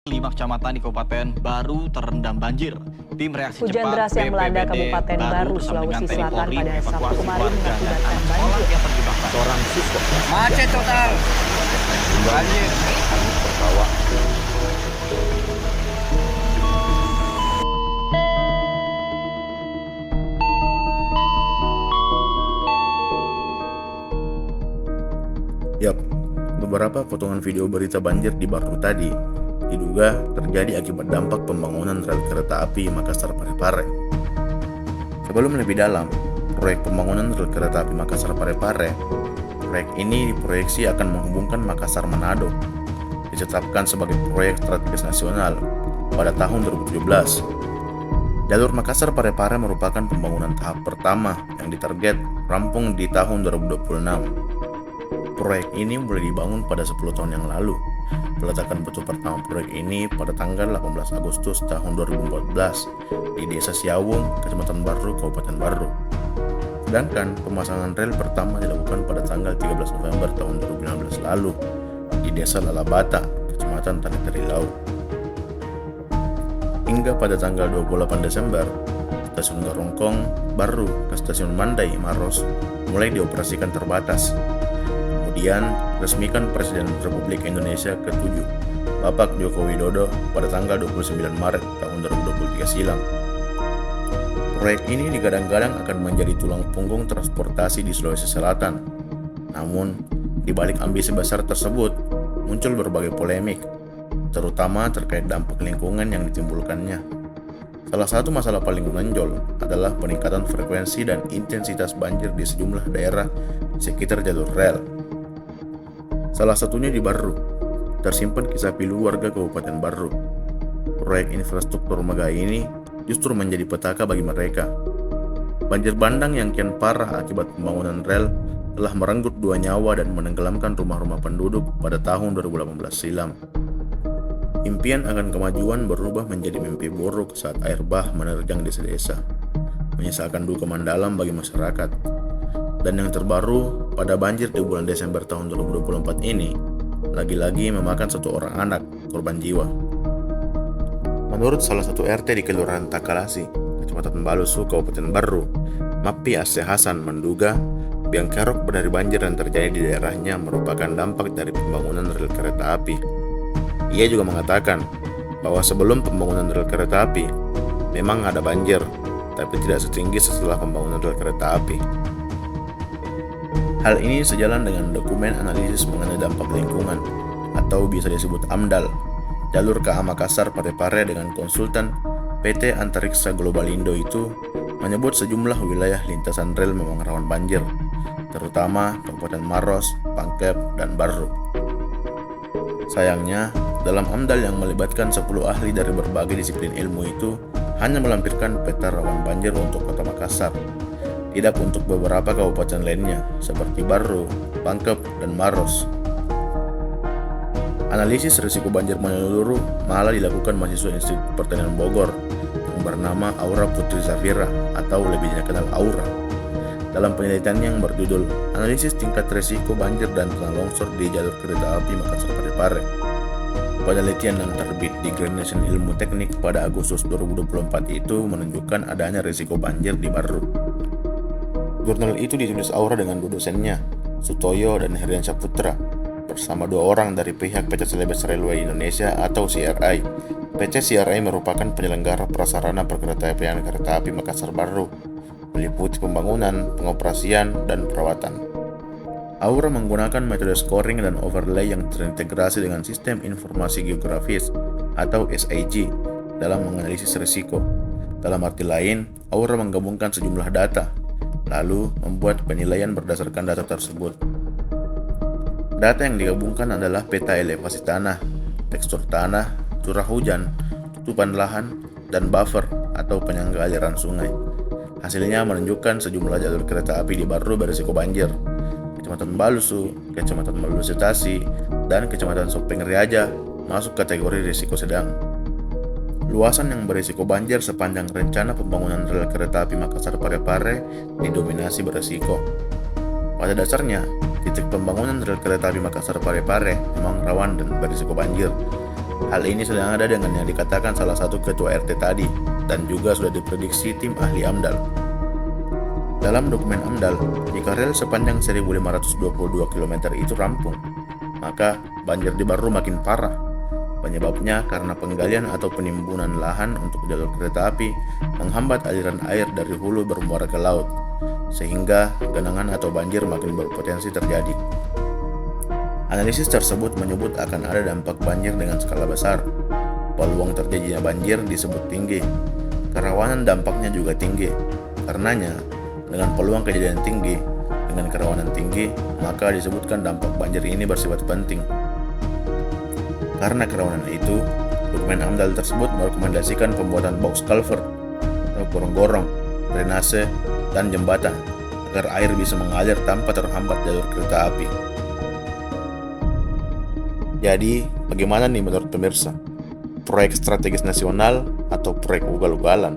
5 kecamatan di Kabupaten Baru terendam banjir. Tim reaksi Hujan cepat deras yang melanda Kabupaten Baru, Sulawesi Selatan pada Sabtu kemarin mengakibatkan banjir. Yang terjebak Seorang siswa Macet total. Banjir. terbawa Yap, beberapa potongan video berita banjir di Baru tadi diduga terjadi akibat dampak pembangunan rel kereta api Makassar-Parepare. Sebelum lebih dalam, proyek pembangunan rel kereta api Makassar-Parepare, proyek ini diproyeksi akan menghubungkan Makassar-Manado, ditetapkan sebagai proyek strategis nasional pada tahun 2017. Jalur Makassar-Parepare merupakan pembangunan tahap pertama yang ditarget rampung di tahun 2026. Proyek ini mulai dibangun pada 10 tahun yang lalu. Peletakan batu pertama proyek ini pada tanggal 18 Agustus tahun 2014 di Desa Siawung, Kecamatan Baru, Kabupaten Baru. Sedangkan pemasangan rel pertama dilakukan pada tanggal 13 November tahun 2016 lalu di Desa Lalabata, Kecamatan Tanah Terilau. Hingga pada tanggal 28 Desember, Stasiun Garongkong Baru ke Stasiun Mandai Maros mulai dioperasikan terbatas. Kemudian resmikan Presiden Republik Indonesia ke-7, Bapak Joko Widodo pada tanggal 29 Maret tahun 2023 silam. Proyek ini digadang-gadang akan menjadi tulang punggung transportasi di Sulawesi Selatan. Namun, di balik ambisi besar tersebut, muncul berbagai polemik, terutama terkait dampak lingkungan yang ditimbulkannya. Salah satu masalah paling menonjol adalah peningkatan frekuensi dan intensitas banjir di sejumlah daerah di sekitar jalur rel. Salah satunya di Baru, tersimpan kisah pilu warga Kabupaten Baru. Proyek infrastruktur megah ini justru menjadi petaka bagi mereka. Banjir bandang yang kian parah akibat pembangunan rel telah merenggut 2 nyawa dan menenggelamkan rumah-rumah penduduk pada tahun 2018 silam. Impian akan kemajuan berubah menjadi mimpi buruk saat air bah menerjang desa-desa, menyisakan duka mendalam bagi masyarakat. Dan yang terbaru, pada banjir di bulan Desember tahun 2024 ini, lagi-lagi memakan 1 orang anak korban jiwa. Menurut salah satu RT di Kelurahan Takalasi, Kecamatan Balusu, Kabupaten Baru, Mapi Aceh Hasan menduga biang kerok dari banjir yang terjadi di daerahnya merupakan dampak dari pembangunan rel kereta api. Ia juga mengatakan bahwa sebelum pembangunan rel kereta api, memang ada banjir, tapi tidak setinggi setelah pembangunan rel kereta api. Hal ini sejalan dengan dokumen analisis mengenai dampak lingkungan atau bisa disebut AMDAL, jalur KA Makassar-Parepare dengan konsultan PT Antariksa Globalindo itu menyebut sejumlah wilayah lintasan rel memang rawan banjir, terutama Kabupaten Maros, Pangkep, dan Baru. Sayangnya, dalam AMDAL yang melibatkan 10 ahli dari berbagai disiplin ilmu itu hanya melampirkan peta rawan banjir untuk Kota Makassar, tidak untuk beberapa kabupaten lainnya seperti Baru, Pangkep, dan Maros. Analisis risiko banjir menyeluruh malah dilakukan mahasiswa Institut Pertanian Bogor yang bernama Aura Putri Zafira atau lebih dikenal Aura. Dalam penelitiannya yang berjudul Analisis Tingkat Risiko Banjir dan Tanah Longsor di Jalur Kereta Api Makassar-Parepare. Penelitian yang terbit di Greenation Ilmu Teknik pada Agustus 2024 itu menunjukkan adanya risiko banjir di Baru. Jurnal itu ditulis Aura dengan 2 dosennya, Sutoyo dan Herian Saputra, bersama 2 orang dari pihak PT Celebes Railway Indonesia atau CRI. PT CRI merupakan penyelenggara prasarana perkeretaapian kereta api Makassar Baru, meliputi pembangunan, pengoperasian, dan perawatan. Aura menggunakan metode scoring dan overlay yang terintegrasi dengan sistem informasi geografis atau SIG dalam menganalisis risiko. Dalam arti lain, Aura menggabungkan sejumlah data, lalu membuat penilaian berdasarkan data tersebut. Data yang digabungkan adalah peta elevasi tanah, tekstur tanah, curah hujan, tutupan lahan, dan buffer atau penyangga aliran sungai. Hasilnya menunjukkan sejumlah jalur kereta api di Baru berisiko banjir. Kecamatan Balusu, Kecamatan Balusu Tasi, dan Kecamatan Sopeng Riaja masuk kategori risiko sedang. Luasan yang berisiko banjir sepanjang rencana pembangunan rel kereta api Makassar-Parepare didominasi berisiko. Pada dasarnya, titik pembangunan rel kereta api Makassar-Parepare memang rawan dan berisiko banjir. Hal ini sedang ada dengan yang dikatakan salah satu ketua RT tadi, dan juga sudah diprediksi tim ahli AMDAL. Dalam dokumen AMDAL, jika rel sepanjang 1522 km itu rampung, maka banjir di Baru makin parah. Penyebabnya karena penggalian atau penimbunan lahan untuk jalur kereta api menghambat aliran air dari hulu bermuara ke laut, sehingga genangan atau banjir makin berpotensi terjadi. Analisis tersebut menyebut akan ada dampak banjir dengan skala besar. Peluang terjadinya banjir disebut tinggi. Kerawanan dampaknya juga tinggi. Karenanya, dengan peluang kejadian tinggi, dengan kerawanan tinggi, maka disebutkan dampak banjir ini bersifat penting. Karena kerawanan itu, dokumen AMDAL tersebut merekomendasikan pembuatan box culvert atau gorong-gorong, drainase, dan jembatan agar air bisa mengalir tanpa terhambat jalur kereta api. Jadi, bagaimana nih menurut pemirsa? Proyek strategis nasional atau proyek ugal-ugalan?